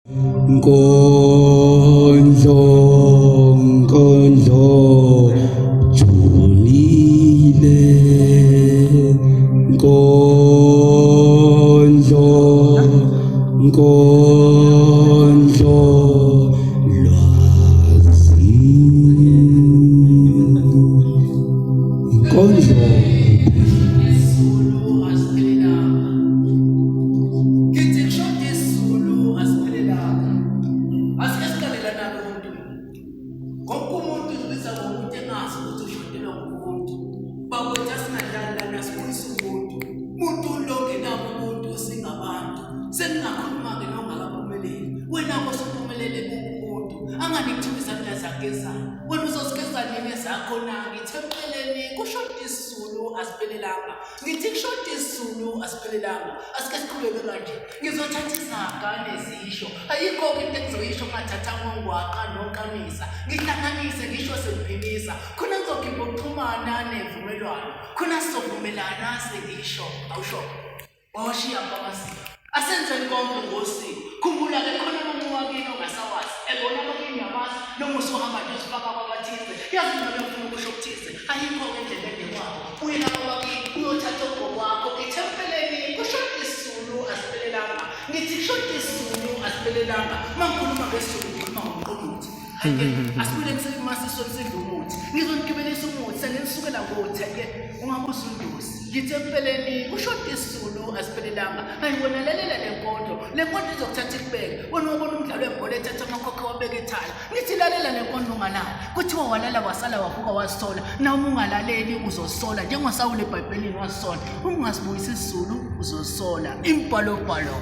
Nkondlo, nkondlo, jolile. Nkondlo, nkondlo, lwazi. Nkondlo. Sengingakhuluma-ke nongakaphumeleli wena kosuphumelele kumuntu anganithiwa izandla zagezana wena uzozigeza nini ezakho na ngithempeleni kushoda isizulu asiphelelanga ngithi kushoda isizulu asiphelelanga asike siqhubeke kanje ngizothatha izagane zisho ayikho-ke into engizoyisho ngathatha ngongwaqa nokamisa ngihlanganise ngisho sekuphimisa khona kuzokhipha ukuxhumana nevumelwano khona sizovumelana sengisho awusho washiya kwamasiko asenzeni konke ngosiko khumbula-ke khona amanxiwa kini ongasawazi ebona abakini yamazi noma usuhamba nje usifaka kwabathize yazi noma ufuna ukusho okuthize ayikho-ke endlela endekwabo uyela kwabakini uyothatha ogokwakho ngithempeleni kushoda isizulu asiphelelanga ngithi kushoda isizulu asiphelelanga uma ngikhuluma ngesizulu ngikhuluma ngomqomuthi asibule kusemasisweni sidla umuthi ngizonigibelisa umuthi senginisukela ngotheke ungabuza undosi ngithempeleni kushoda isizulu asiphelelanga hayi wena lalela le nkondlo izokuthatha ikubeke wena wabona umdlalo webhola ethatha amakhokho wabeka ethala ngithi lalela le nkondlo ungalala kuthiwa walala wasala wavuka wasola noma ungalaleli uzosola njengoSawule eBhayibhelini wasola ungasibuyisa isizulu uzosola imbhalobhalo.